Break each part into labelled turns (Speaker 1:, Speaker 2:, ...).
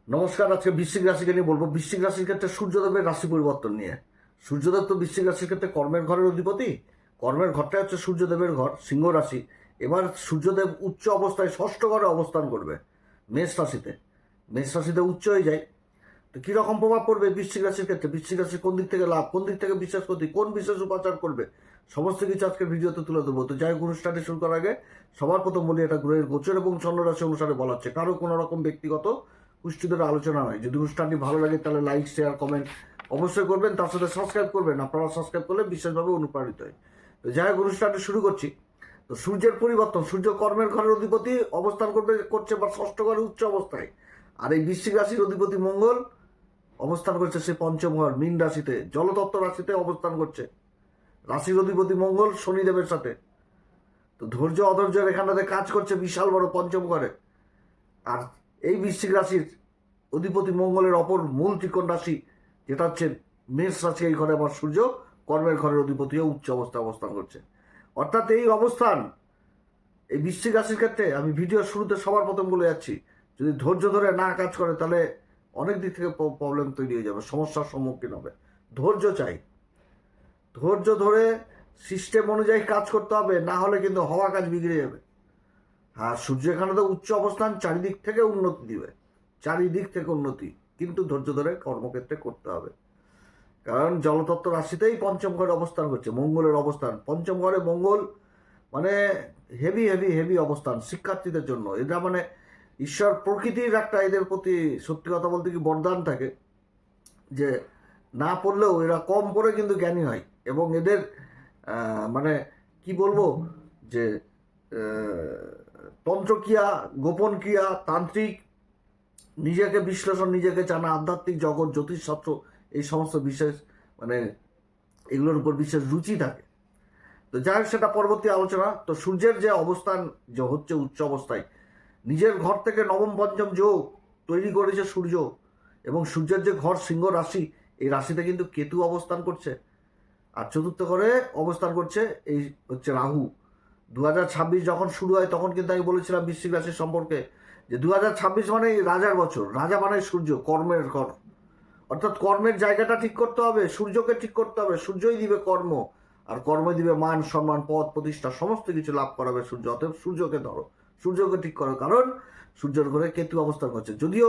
Speaker 1: নমস্কার। আজকে বৃশ্চিক রাশিকে নিয়ে বলবো। বৃশ্চিক রাশির ক্ষেত্রে সূর্যদেবের রাশি পরিবর্তন নিয়ে। সূর্যদেব তো বৃশ্চিক রাশির ক্ষেত্রে কর্মের ঘরের অধিপতি। কর্মের ঘরটা হচ্ছে সূর্যদেবের ঘর, সিংহ রাশি। এবার সূর্যদেব উচ্চ অবস্থায় ষষ্ঠ ঘরে অবস্থান করবে, মেষ রাশিতে। মেষ রাশিতে উচ্চ হয়ে যায়। তো কীরকম প্রভাব পড়বে বৃশ্চিক রাশির ক্ষেত্রে? বৃশ্চিক রাশির কোন দিক থেকে লাভ, কোন দিক থেকে বিশ্বাস ক্ষতি, কোন বিশেষ উপাচার করবে, সমস্ত কিছু আজকের ভিডিওতে তুলে ধরবো। তো যাই হোক, অনুষ্ঠানটি শুরু করার আগে সবার প্রথম বলি, এটা গ্রহের গোচর এবং চন্দ্ররাশি অনুসারে বলা হচ্ছে, কারো কোনো রকম ব্যক্তিগত পুষ্টিদের আলোচনা নয়। যদি অনুষ্ঠানটি ভালো লাগে তাহলে লাইক, শেয়ার, কমেন্ট অবশ্যই করবেন। তার সাথে সাবস্ক্রাইব করবেন। আপনারা সাবস্ক্রাইব করলে বিশেষভাবে অনুপ্রাণিত হয়। তো যাই হোক, অনুষ্ঠানটি শুরু করছি। তো সূর্যের পরিবর্তন, সূর্য কর্মের ঘরের অধিপতি অবস্থান করছে বা ষষ্ঠ ঘরে উচ্চ অবস্থায়। আর এই বৃশ্চিক রাশির অধিপতি মঙ্গল অবস্থান করছে সে পঞ্চম ঘর মীন রাশিতে, জলতত্ত্ব রাশিতে অবস্থান করছে। রাশির অধিপতি মঙ্গল শনিদেবের সাথে। তো ধৈর্য অধৈর্যের এখানটাতে কাজ করছে বিশাল বড় পঞ্চম ঘরে। আর এই বৃশ্চিক রাশির অধিপতি মঙ্গলের অপর মূল ত্রিকোণ রাশি যেটা হচ্ছে মেষ রাশি, এই ঘরে আবার সূর্য কর্মের ঘরের অধিপতিও উচ্চ অবস্থায় অবস্থান করছে। অর্থাৎ এই অবস্থান এই বৃশ্চিক রাশির ক্ষেত্রে আমি ভিডিও শুরুতে সবার প্রথম বলে যাচ্ছি, যদি ধৈর্য ধরে না কাজ করে তাহলে অনেক দিক থেকে প্রবলেম তৈরি হয়ে যাবে, সমস্যার সম্মুখীন হবে। ধৈর্য চাই, ধৈর্য ধরে সিস্টেম অনুযায়ী কাজ করতে হবে, না হলে কিন্তু হওয়া কাজ বিগড়ে যাবে। আর সূর্য এখানে তো উচ্চ অবস্থান, চারিদিক থেকে উন্নতি দিবে, চারিদিক থেকে উন্নতি, কিন্তু ধৈর্য ধরে কর্মক্ষেত্রে করতে হবে। কারণ জলতত্ত্ব রাশিতেই পঞ্চম ঘরে অবস্থান করছে মঙ্গলের অবস্থান। পঞ্চম ঘরে মঙ্গল মানে হেভি হেভি হেভি অবস্থান শিক্ষার্থীদের জন্য। এরা মানে ঈশ্বর প্রকৃতির একটা এদের প্রতি সত্যি কথা বলতে কি বরদান থাকে, যে না পড়লেও এরা কম পড়ে কিন্তু জ্ঞানী হয়। এবং এদের মানে কি বলবো, যে তন্ত্রক্রিয়া, গোপন ক্রিয়া, তান্ত্রিক, নিজেকে বিশ্লেষণ, নিজেকে জানা, আধ্যাত্মিক জগৎ, জ্যোতিষশাস্ত্র, এই সমস্ত বিশেষ মানে এগুলোর উপর বিশেষ রুচি থাকে। তো যাই হোক, সেটা পরবর্তী আলোচনা। তো সূর্যের যে অবস্থান যে হচ্ছে উচ্চ অবস্থায়, নিজের ঘর থেকে নবম পঞ্চম যোগ তৈরি করেছে সূর্য। এবং সূর্যের যে ঘর সিংহ রাশি, এই রাশিতে কিন্তু কেতু অবস্থান করছে। আর চতুর্থ ঘরে অবস্থান করছে এই হচ্ছে রাহু। 2026 যখন শুরু হয় তখন কিন্তু আমি বলেছিলাম বৃশ্চিক রাশির সম্পর্কে, যে 2026 মানে রাজার বছর। রাজা মানে সূর্য, কর্মের ঘর। অর্থাৎ কর্মের জায়গাটা ঠিক করতে হবে, সূর্যকে ঠিক করতে হবে। সূর্যই দিবে কর্ম, আর কর্ম দিবে মান, সম্মান, পদ, প্রতিষ্ঠা, সমস্ত কিছু লাভ করাবে সূর্য। অতএব সূর্যকে ধরো, সূর্যকে ঠিক করো। কারণ সূর্যের ঘরে কেতু অবস্থান করছে। যদিও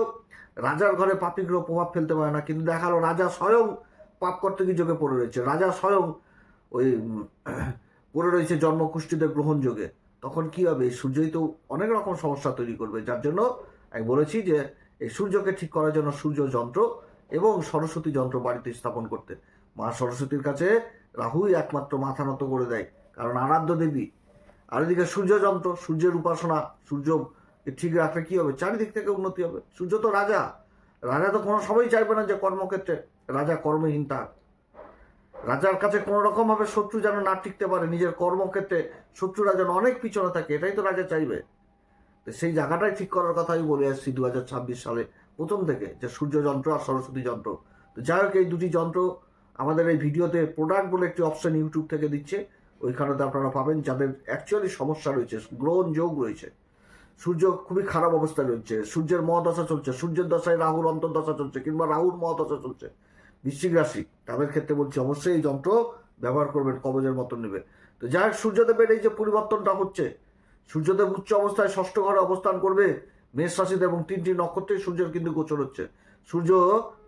Speaker 1: রাজার ঘরে পাপী গ্রহ প্রভাব ফেলতে পারে না, কিন্তু দেখালো রাজা স্বয়ং পাপ করতে কি যোগে পড়ে রয়েছে। রাজা স্বয়ং ওই পড়ে রয়েছে জন্মকুষ্ঠিতে গ্রহণ যোগে। তখন কি হবে? এই সূর্যই তো অনেক রকম সমস্যা তৈরি করবে। যার জন্য আমি বলেছি যে এই সূর্যকে ঠিক করার জন্য সূর্য যন্ত্র এবং সরস্বতী যন্ত্র বাড়িতে স্থাপন করতে। মা সরস্বতীর কাছে রাহুই একমাত্র মাথা নত করে দেয়, কারণ আরাধ্য দেবী। আর এদিকে সূর্য যন্ত্র, সূর্যের উপাসনা, সূর্যকে ঠিক রাখলে কি হবে? চারিদিক থেকে উন্নতি হবে। সূর্য তো রাজা, রাজা তো কোনো সময় চাইবে না যে কর্মক্ষেত্রে রাজা কর্মহীন থাক। রাজার কাছে কোনো রকমভাবে শত্রু যেন না টিকতে পারে, নিজের কর্মক্ষেত্রে শত্রুরা যেন অনেক পিছনে থাকে, এটাই তো রাজা চাইবে। তো সেই জায়গাটাই ঠিক করার কথা আমি বলে আসছি 2026 সালে প্রথম থেকে, যে সূর্য যন্ত্র আর সরস্বতী যন্ত্র। তো যাই হোক, এই দুটি যন্ত্র আমাদের এই ভিডিওতে প্রোডাক্ট বলে একটি অপশন ইউটিউব থেকে দিচ্ছে, ওইখানেতে আপনারা পাবেন যাদের অ্যাকচুয়ালি সমস্যা রয়েছে, গ্রহণ যোগ রয়েছে। সূর্য খুবই খারাপ অবস্থায় রয়েছে, সূর্যের মহাদশা চলছে, সূর্যের দশায় রাহুর অন্তর্দশা চলছে, কিংবা রাহুর মহাদশা চলছে। বৃশ্চিক রাশি তাদের ক্ষেত্রে বলছি অবশ্যই এই যন্ত্র ব্যবহার করবেন, কবজের মতন নেবে। তো যাই হোক, সূর্যদেবের এই যে পরিবর্তনটা হচ্ছে, সূর্যদেব উচ্চ অবস্থায় ষষ্ঠ ঘরে অবস্থান করবে মেষ রাশিতে, এবং 3টি নক্ষত্রে সূর্যের কিন্তু গোচর হচ্ছে। সূর্য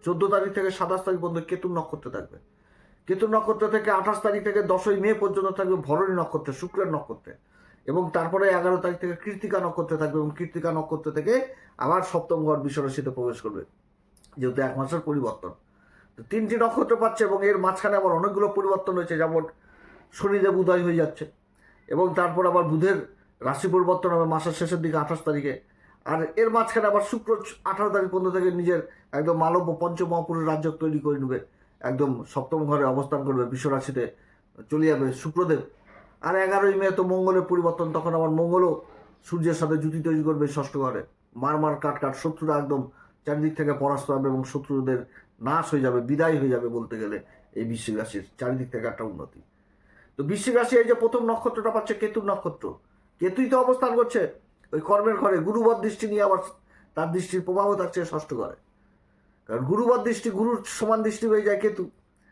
Speaker 1: 14 তারিখ থেকে 27 তারিখ পর্যন্ত কেতুর নক্ষত্রে থাকবে। কেতুর নক্ষত্র থেকে 28 তারিখ থেকে 10ই মে পর্যন্ত থাকবে ভরণী নক্ষত্রে, শুক্রের নক্ষত্রে। এবং তারপরে 11 তারিখ থেকে কৃত্তিকা নক্ষত্রে থাকবে, এবং কৃত্তিকা নক্ষত্র থেকে আবার সপ্তম ঘর বৃষরাশিতে প্রবেশ করবে, যেহেতু 1 মাসের পরিবর্তন। তো 3টি নক্ষত্র পাচ্ছে, এবং এর মাঝখানে আবার অনেকগুলো পরিবর্তন হয়েছে, যেমন শনিদেব উদয় হয়ে যাচ্ছে, এবং তারপর আবার বুধের রাশি পরিবর্তন হবে মাসের শেষের দিকে 28 তারিখে। আর এর মাঝখানে আবার শুক্র 18 তারিখ পর্যন্ত থেকে নিজের একদম মালব্য পঞ্চমহাপুরুষ রাজ্য তৈরি করে নেবে, একদম সপ্তম ঘরে অবস্থান করবে, বিশ্বরাশিতে চলে যাবে শুক্রদেব। আর 11ই মে তো মঙ্গলের পরিবর্তন, তখন আবার মঙ্গলও সূর্যের সাথে জুতি তৈরি করবে ষষ্ঠ ঘরে। মার কাট কাট, শত্রুরা একদম চারিদিক থেকে পরাস্ত হবে, এবং শত্রুদের নাশ হয়ে যাবে, বিদায় হয়ে যাবে বলতে গেলে এই বৃশ্চিক রাশির চারিদিক থেকে একটা উন্নতি। তো বৃশ্চিক রাশি এই যে প্রথম নক্ষত্রটা পাচ্ছে কেতুর নক্ষত্র, কেতুই তো অবস্থান করছে ওই কর্মের ঘরে, গুরুবর দৃষ্টি নিয়ে আবার তার দৃষ্টির প্রভাবও থাকছে ষষ্ঠ ঘরে, কারণ গুরুবার দৃষ্টি, গুরুর সমান দৃষ্টি হয়ে যায় কেতু,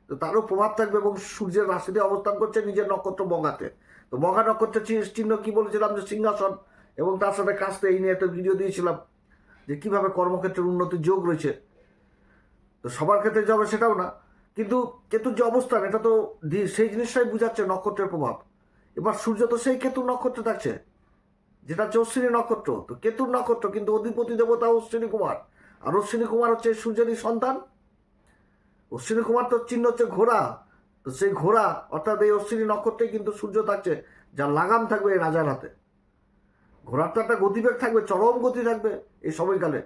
Speaker 1: তো তারও প্রভাব থাকবে। এবং সূর্যের রাশিতে অবস্থান করছে নিজের নক্ষত্র মঘাতে। তো মঘা নক্ষত্রের চিহ্ন কি বলেছিলাম, যে সিংহাসন, এবং তার সাথে কাস্তে, এই নিয়ে একটা ভিডিও দিয়েছিলাম যে কিভাবে কর্মক্ষেত্রের উন্নতির যোগ রয়েছে। তো সবার ক্ষেত্রে যাবে সেটাও না, কিন্তু কেতুর যে অবস্থান, এটা তো সেই জিনিসটাই বুঝাচ্ছে নক্ষত্রের প্রভাব। এবার সূর্য তো সেই কেতুর নক্ষত্রে থাকছে, যেটা হচ্ছে অশ্বিনী নক্ষত্র। তো কেতুর নক্ষত্র, কিন্তু অধিপতি দেবতা অশ্বিনী কুমার, আর অশ্বিনী কুমার হচ্ছে সূর্যেরই সন্তান। অশ্বিনী কুমার তো চিহ্ন হচ্ছে ঘোড়া। তো সেই ঘোড়া অর্থাৎ এই অশ্বিনী নক্ষত্রে কিন্তু সূর্য থাকছে, যার লাগাম থাকবে এই রাজার হাতে। ঘোড়ার তো একটা গতিবেগ থাকবে, চরম গতি থাকবে এই সময়কালে।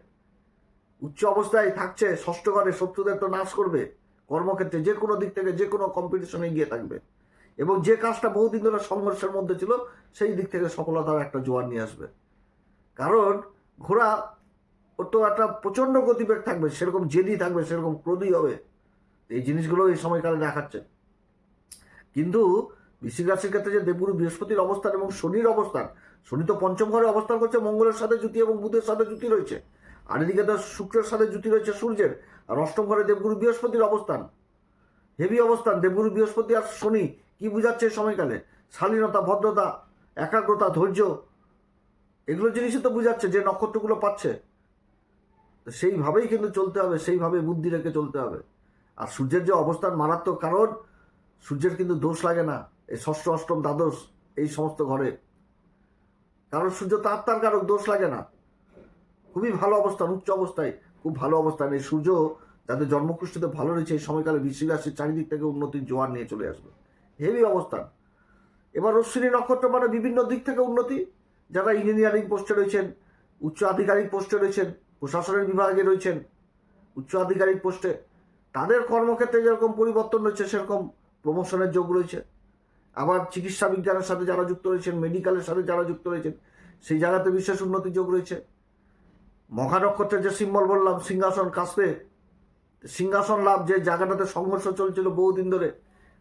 Speaker 1: উচ্চ অবস্থায় থাকছে ষষ্ঠ ঘরে, শত্রুদের তো নাশ করবে। কর্মক্ষেত্রে যে কোনো দিক থেকে যে কোনো কম্পিটিশনে গিয়ে থাকবে, এবং যে কাজটা বহুদিন ধরে সংঘর্ষের মধ্যে ছিল সেই দিক থেকে সফলতার একটা জোয়ার নিয়ে আসবে। কারণ ঘোড়া, ওর তো একটা প্রচণ্ড গতিবেগ থাকবে, সেরকম জেদি থাকবে, সেরকম ক্রোধী হবে। এই জিনিসগুলো এই সময়কালে দেখাচ্ছে। কিন্তু বৃশ্চিক রাশির ক্ষেত্রে যে দেবগুরু বৃহস্পতির অবস্থান এবং শনির অবস্থান, শনি তো পঞ্চম ঘরে অবস্থান করছে, মঙ্গলের সাথে জুতি এবং বুধের সাথে জুতি রয়েছে, আর এদিকে তো শুক্রের সাথে জুতি রয়েছে সূর্যের, আর অষ্টম ঘরে দেবগুরু বৃহস্পতির অবস্থান, হেভি অবস্থান। দেবগুরু বৃহস্পতি আর শনি কি বুঝাচ্ছে এই সময়কালে? শালীনতা, ভদ্রতা, একাগ্রতা, ধৈর্য, এগুলো জিনিসই তো বুঝাচ্ছে যে নক্ষত্রগুলো পাচ্ছে। তো সেইভাবেই কিন্তু চলতে হবে, সেইভাবে বুদ্ধি রেখে চলতে হবে। আর সূর্যের যে অবস্থান মারাত্মক, কারণ সূর্যের কিন্তু দোষ লাগে না এই ষষ্ঠ, অষ্টম, দ্বাদশ এই সমস্ত ঘরে, কারণ সূর্য তো আত্মার কারক, দোষ লাগে না। খুবই ভালো অবস্থান, উচ্চ অবস্থায়, খুব ভালো অবস্থান। এই সূর্য যাদের জন্মকুষ্ঠিতে ভালো রয়েছে, এই সময়কালে বৃশ্চিক রাশির চারিদিক থেকে উন্নতির জোয়ার নিয়ে চলে আসবে, হেভি অবস্থান। এবার অশ্বিনী নক্ষত্র মানে বিভিন্ন দিক থেকে উন্নতি। যারা ইঞ্জিনিয়ারিং পোস্টে রয়েছেন, উচ্চ আধিকারিক পোস্টে রয়েছেন, প্রশাসনের বিভাগে রয়েছেন, উচ্চ আধিকারিক পোস্টে, তাদের কর্মক্ষেত্রে যেরকম পরিবর্তন রয়েছে সেরকম প্রমোশনের যোগ রয়েছে। আবার চিকিৎসা বিজ্ঞানের সাথে যারা যুক্ত রয়েছেন, মেডিকেলের সাথে যারা যুক্ত রয়েছেন, সেই জায়গাতে বিশেষ উন্নতির যোগ রয়েছে। মঘা নক্ষত্রের যে সিম্বল বললাম, সিংহাসন, কাস্তে, সিংহাসন লাভ, যে জায়গাটাতে সংঘর্ষ চলছিল বহুদিন ধরে,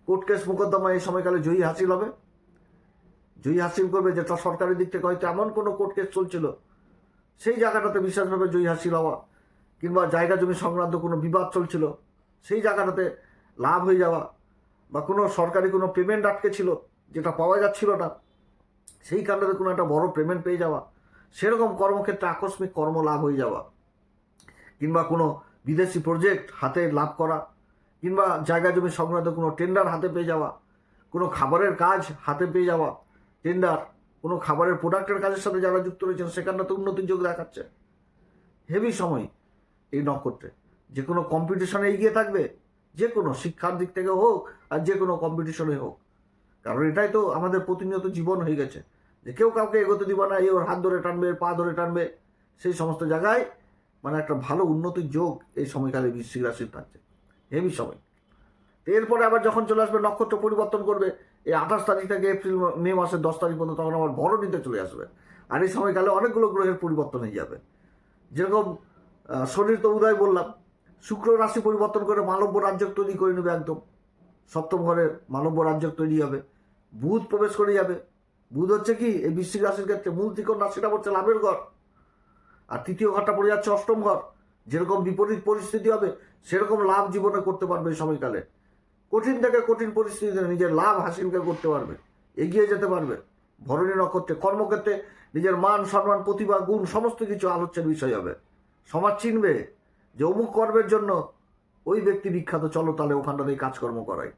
Speaker 1: কোর্ট কেস মোকদ্দমা, এই সময়কালে জয়ী হাসিল হবে, জয়ী হাসিল করবে। যেটা সরকারি দিক থেকে হয়তো এমন কোনো কোর্ট কেস চলছিল, সেই জায়গাটাতে বিশেষভাবে জয়ী হাসিল হওয়া, কিংবা জায়গা জমি সংক্রান্ত কোনো বিবাদ চলছিল, সেই জায়গাটাতে লাভ হয়ে যাওয়া, বা কোনো সরকারি কোনো পেমেন্ট আটকে ছিল যেটা পাওয়া যাচ্ছিল না, সেই কারণে কোনো একটা বড় পেমেন্ট পেয়ে যাওয়া, সেরকম কর্মক্ষেত্রে আকস্মিক কর্ম লাভ হয়ে যাওয়া, কিংবা কোনো বিদেশি প্রজেক্ট হাতে লাভ করা, কিংবা জায়গা জমি সংক্রান্ত কোনো টেন্ডার হাতে পেয়ে যাওয়া, কোনো খাবারের কাজ হাতে পেয়ে যাওয়া, টেন্ডার, কোনো খাবারের প্রোডাক্টের কাজের সাথে যারা যুক্ত রয়েছেন সেখানটাতে উন্নতির যোগ দেখাচ্ছে। হেভি সময় এই নক্ষত্রে, যে কোনো কম্পিটিশনে এগিয়ে থাকবে, যে কোনো শিক্ষার দিক থেকে হোক আর যে কোনো কম্পিটিশনে হোক। কারণ এটাই তো আমাদের প্রতিনিয়ত জীবন হয়ে গেছে, যে কেউ কাউকে এগোতে দিবা না, এই ওর হাত ধরে টানবে, পা ধরে টানবে, সেই সমস্ত জায়গায় মানে একটা ভালো উন্নতির যোগ এই সময়কালে বৃশ্চিক রাশির থাকছে, হেভি সময়। এরপরে আবার যখন চলে আসবে, নক্ষত্র পরিবর্তন করবে এই 28 তারিখ থেকে এপ্রিল মে মাসের 10 তারিখ পর্যন্ত, তখন আবার ভরণীতে চলে আসবে। আর এই সময়কালে অনেকগুলো গ্রহের পরিবর্তন হয়ে যাবে। যেরকম শনির তো উদয় বললাম, শুক্র রাশি পরিবর্তন করে মালব্য রাজ্য তৈরি করে নেবে, একদম সপ্তম ঘরে মালব্য রাজ্য তৈরি হবে। বুধ প্রবেশ করে যাবে। বুধ হচ্ছে কি এই বৃশ্চিক রাশির ক্ষেত্রে মূল ত্রিকোণ রাশিটা পড়ছে লাভের ঘর, আর তৃতীয় ঘরটা পড়ে যাচ্ছে অষ্টম ঘর। যেরকম বিপরীত পরিস্থিতি হবে সেরকম লাভ জীবনে করতে পারবে এই সময়কালে। কঠিন থেকে কঠিন পরিস্থিতিতে নিজের লাভ হাসিল করতে পারবে, এগিয়ে যেতে পারবে। ভরণী নক্ষত্রে কর্মক্ষেত্রে নিজের মান, সম্মান, প্রতিভা, গুণ সমস্ত কিছু আলোচ্যের বিষয় হবে। সমাজ চিনবে যে অমুক কর্মের জন্য ওই ব্যক্তি বিখ্যাত, চলো তাহলে ওখানটাতেই কাজকর্ম করাই।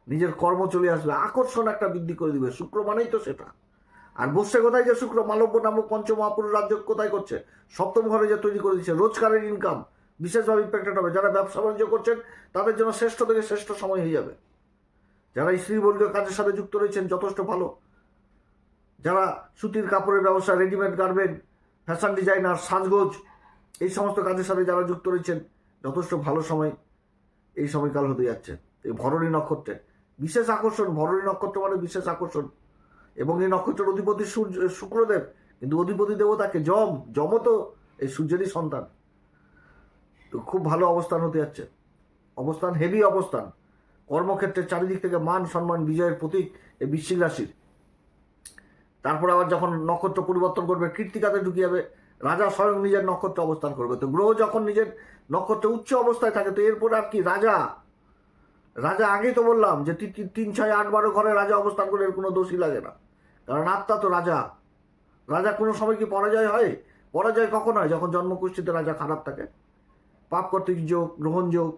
Speaker 1: নিজের কর্ম চলে আসবে, আকর্ষণ একটা বৃদ্ধি করে দিবে। শুক্র মানেই তো সেটা। আর বসছে কোথায় যে শুক্র, মালব্য নামক পঞ্চমহাপুরুষ রাজ্য কোথায় করছে, সপ্তম ঘরে যে তৈরি করে দিচ্ছে। রোজগারের ইনকাম বিশেষভাবে ইম্প্যাক্টেড হবে। যারা ব্যবসা বাণিজ্য করছেন তাদের জন্য শ্রেষ্ঠ থেকে শ্রেষ্ঠ সময় হয়ে যাবে। যারা স্ত্রীবর্গীয় কাজের সাথে যুক্ত রয়েছেন যথেষ্ট ভালো। যারা সুতির কাপড়ের ব্যবসা, রেডিমেড গার্মেন্ট, ফ্যাশন ডিজাইনার, সাজগোজ, এই সমস্ত কাজের সাথে যারা যুক্ত রয়েছেন যথেষ্ট ভালো সময় এই সময়কাল হতে যাচ্ছে। এই ভরণী নক্ষত্রে বিশেষ আকর্ষণ। ভরণী নক্ষত্র মানে বিশেষ আকর্ষণ। এবং এই নক্ষত্রের অধিপতি শুক্রদেব, কিন্তু অধিপতি দেবতাকে যমও তো এই সূর্যেরই সন্তান। তো খুব ভালো অবস্থান হতে যাচ্ছে, অবস্থান হেভি অবস্থান। কর্মক্ষেত্রের চারিদিক থেকে মান, সম্মান, বিজয়ের প্রতীক এই বৃশ্চিক রাশির। তারপর আবার যখন নক্ষত্র পরিবর্তন করবে, কৃত্তিকাতে ঢুকে যাবে, রাজা স্বয়ং নিজের নক্ষত্রে অবস্থান করবে। তো গ্রহ যখন নিজের নক্ষত্রে উচ্চ অবস্থায় থাকে, তো এরপর আর কি রাজা আগেই তো বললাম যে 3, 6, 8, 12 ঘরে রাজা অবস্থান করে এর কোনো দোষই লাগে না, কারণ আত্মা তো রাজা কোনো সময় কি পরাজয় হয়? পরাজয় কখন হয়? যখন জন্মকুষ্ঠিতে রাজা খারাপ থাকে, পাপ কর্তৃক যোগ, গ্রহণ যোগ,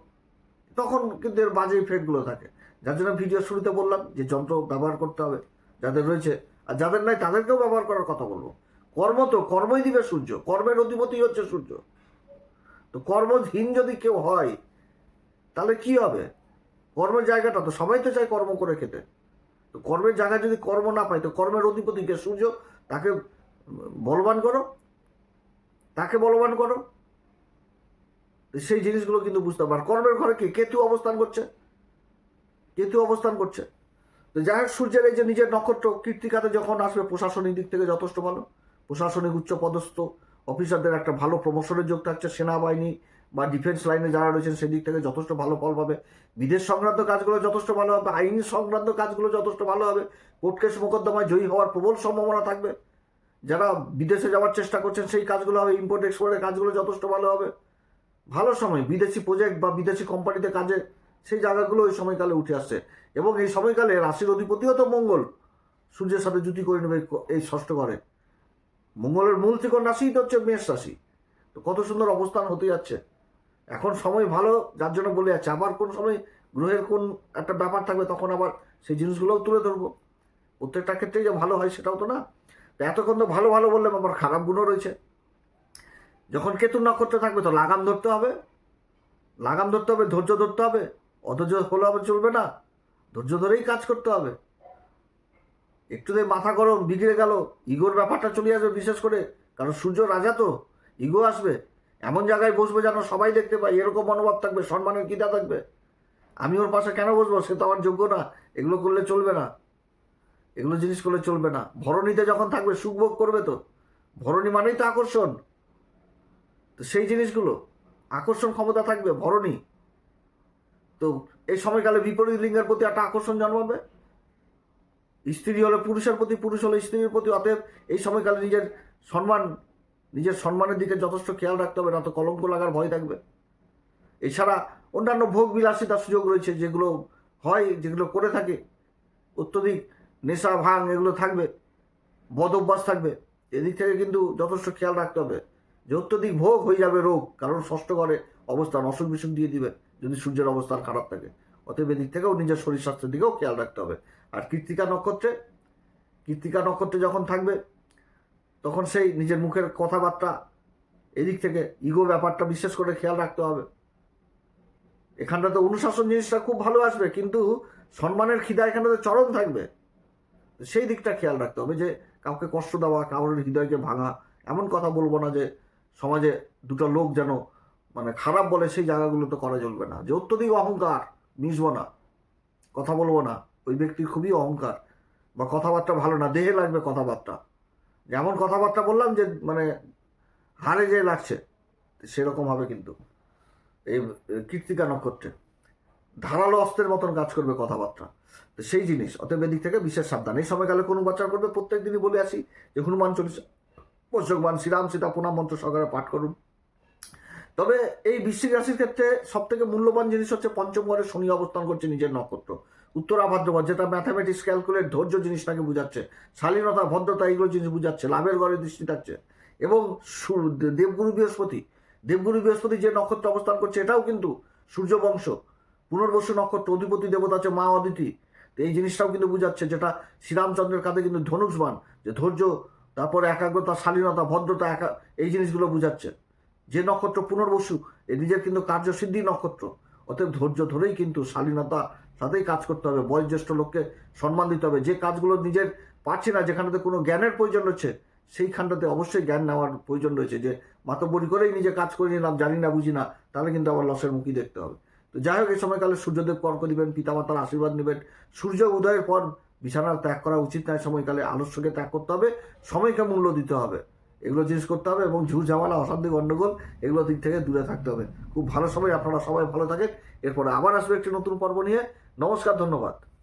Speaker 1: তখন কিন্তু এর বাজে ইফেক্টগুলো থাকে। যার জন্য ভিডিও শুরুতে বললাম যে যন্ত্র ব্যবহার করতে হবে যাদের রয়েছে, আর যাদের নাই তাদেরকেও ব্যবহার করার কথা বলবো। কর্মই দিবে সূর্য, কর্মের অধিপতি হচ্ছে সূর্য। তো কর্মহীন যদি কেউ হয় তাহলে কি হবে? কর্মের জায়গাটা তো সবাই তো চায় কর্ম করে খেতে। তো কর্মের জায়গায় যদি কর্ম না পায়, তো কর্মের অধিপতিকে সূর্য, তাকে বলবান করো। সেই জিনিসগুলো কিন্তু বুঝতে হবে। আর কর্মের ঘরে কি কেতু অবস্থান করছে। তো যাই হোক, সূর্যের এই যে নিজের নক্ষত্র কৃত্তিকাতে যখন আসবে, প্রশাসনিক দিক থেকে যথেষ্ট ভালো। প্রশাসনিক উচ্চ পদস্থ অফিসারদের একটা ভালো প্রমোশনের যোগ থাকছে। সেনাবাহিনী বা ডিফেন্স লাইনে যারা রয়েছেন সেদিক থেকে যথেষ্ট ভালো ফল পাবে। বিদেশ সংক্রান্ত কাজগুলো যথেষ্ট ভালো হবে। আইন সংক্রান্ত কাজগুলো যথেষ্ট ভালো হবে। কোর্ট কেস মোকদ্দমায় জয়ী হওয়ার প্রবল সম্ভাবনা থাকবে। যারা বিদেশে যাওয়ার চেষ্টা করছেন সেই কাজগুলো হবে। ইম্পোর্ট এক্সপোর্টের কাজগুলো যথেষ্ট ভালো হবে। ভালো সময় বিদেশি প্রজেক্ট বা বিদেশি কোম্পানিতে কাজে, সেই জায়গাগুলো ওই সময়কালে উঠে আসছে। এবং এই সময়কালে রাশির অধিপতিও তো মঙ্গল সূর্যের সাথে জুতি করে নেবে এই ষষ্ঠ ঘরে। মঙ্গলের মূল ত্রিকোণ রাশিই তো হচ্ছে মেষ রাশি। তো কত সুন্দর অবস্থান হতে যাচ্ছে। এখন সময় ভালো, যার জন্য বলে যাচ্ছে। আবার কোন সময় গ্রহের কোন একটা ব্যাপার থাকবে, তখন আবার সেই জিনিসগুলোও তুলে ধরবো। প্রত্যেকটা ক্ষেত্রেই যে ভালো হয় সেটাও তো না। তো এতক্ষণ তো ভালো বললাম, আবার খারাপ গুণও রয়েছে। যখন কেতুর নক্ষত্রে থাকবে তো লাগাম ধরতে হবে, ধৈর্য ধরতে হবে। অধৈর্য হলে আবার চলবে না, ধৈর্য ধরেই কাজ করতে হবে। একটুতে মাথা গরম বিগড়ে গেল, ইগোর ব্যাপারটা চলে আসবে বিশেষ করে, কারণ সূর্য রাজা তো, ইগো আসবে। এমন জায়গায় বসবে যেন সবাই দেখতে পায়, এরকম মনোভাব থাকবে, সম্মানের কিতা থাকবে। আমি ওর পাশে কেন বসবো, সে তো আমার যোগ্য না। এগুলো করলে চলবে না, এগুলো জিনিস করলে চলবে না। ভরণীতে যখন থাকবে সুখভোগ করবে তো, ভরণী মানেই তো আকর্ষণ। তো সেই জিনিসগুলো আকর্ষণ ক্ষমতা থাকবে ভরণী। তো এই সময়কালে বিপরীত লিঙ্গের প্রতি একটা আকর্ষণ জন্মাবে। স্ত্রী হলে পুরুষের প্রতি, পুরুষ হলে স্ত্রীর প্রতি। অতএব এই সময়কালে নিজের সম্মানের দিকে যথেষ্ট খেয়াল রাখতে হবে, না তো কলঙ্ক লাগার ভয় থাকবে। এছাড়া অন্যান্য ভোগ বিলাসিতার সুযোগ রয়েছে, যেগুলো করে থাকে। অত্যধিক নেশা ভাঙ এগুলো থাকবে, বদ অভ্যাস থাকবে। এদিক থেকে কিন্তু যথেষ্ট খেয়াল রাখতে হবে যে অত্যধিক ভোগ হয়ে যাবে রোগ, কারণ ষষ্ঠ ঘরে অবস্থান অসুখ বিসুখ দিয়ে দিবে যদি সূর্যের অবস্থান খারাপ থাকে। অতএব এদিক থেকেও নিজের শরীর স্বাস্থ্যের দিকেও খেয়াল রাখতে হবে। আর কৃত্তিকা নক্ষত্রে যখন থাকবে, তখন সেই নিজের মুখের কথাবার্তা, এদিক থেকে ইগো ব্যাপারটা বিশেষ করে খেয়াল রাখতে হবে। এখানটাতে অনুশাসন জিনিসটা খুব ভালো আসবে, কিন্তু সম্মানের খিদা এখানটাতে চরম থাকবে। সেই দিকটা খেয়াল রাখতে হবে যে কাউকে কষ্ট দেওয়া, কারোর হৃদয়কে ভাঙা, এমন কথা বলবো না যে সমাজে দুটো লোক যেন খারাপ বলে, সেই জায়গাগুলো তো করা চলবে না। যে অত্যধিক অহংকার, মিশবো না, কথা বলবো না, ওই ব্যক্তির খুবই অহংকার বা কথাবার্তা ভালো না, দেহে লাগবে কথাবার্তা। যেমন কথাবার্তা বললাম যে হারে যে লাগছে, সেরকম হবে। কিন্তু এই কৃত্তিকা নক্ষত্রে ধারালো অস্ত্রের মতন কাজ করবে কথাবার্তা। তো সেই জিনিস, অতএব এদিক থেকে বিশেষ সাবধান। এই সময়কালে কোন বাচ্চা করবে, প্রত্যেক দিনই বলে আসি যে হনুমান চল্লিশা, পোষকবান, শ্রীরাম সীতা প্রণাম মন্ত্র সহকারে পাঠ করুন। তবে এই বৃশ্চিক রাশির ক্ষেত্রে সব থেকে মূল্যবান জিনিস হচ্ছে পঞ্চম ঘরে শনি অবস্থান করছে নিজের নক্ষত্র উত্তরা ভাদ্রপদ, যেটা ম্যাথামেটিক্স ক্যালকুলেট, ধৈর্য জিনিসটাকে বুঝাচ্ছে, শালীনতা, ভদ্রতা, এইগুলো জিনিস বুঝাচ্ছে, লাভের ঘরে দৃষ্টি থাকছে। এবং দেবগুরু বৃহস্পতি যে নক্ষত্র অবস্থান করছে, এটাও কিন্তু সূর্যবংশ, পুনর্বসু নক্ষত্র, অধিপতি দেবতা হচ্ছে মা অদিতি। তো এই জিনিসটাও কিন্তু বুঝাচ্ছে, যেটা শ্রীরামচন্দ্রের কাছে কিন্তু ধনুষবান, যে ধৈর্য, তারপরে একাগ্রতা, শালীনতা, ভদ্রতা, এই জিনিসগুলো বুঝাচ্ছে। যে নক্ষত্র পুনর্বসু, নিজের কিন্তু কার্যসিদ্ধি নক্ষত্র। অতএব ধৈর্য ধরেই কিন্তু শালীনতা সাথেই কাজ করতে হবে। বয়োজ্যেষ্ঠ লোককে সম্মান দিতে হবে। যে কাজগুলো নিজের পারছি না, যেখানটাতে কোনো জ্ঞানের প্রয়োজন রয়েছে, সেইখানটাতে অবশ্যই জ্ঞান নেওয়ার প্রয়োজন রয়েছে। যে মাতব্বরি করেই নিজে কাজ করে নিলাম, জানি না বুঝি না, তাহলে কিন্তু আবার লসের মুখই দেখতে হবে। তো যাই হোক, এই সময়কালে সূর্যদেব কর্ক দিবেন, পিতামাতার আশীর্বাদ নেবেন। সূর্য উদয়ের পর বিছানার ত্যাগ করা উচিত নয়। সময়কালে আলস্যকে ত্যাগ করতে হবে, সময়কে মূল্য দিতে হবে, এগুলো জিনিস করতে হবে। এবং ঝুট ঝামেলা, অশান্তি, গণ্ডগোল, এগুলো দিক থেকে দূরে থাকতে হবে। খুব ভালো সময়, আপনারা সবাই ভালো থাকেন। এরপরে আবার আসবে একটি নতুন পর্ব নিয়ে। নমস্কার, ধন্যবাদ।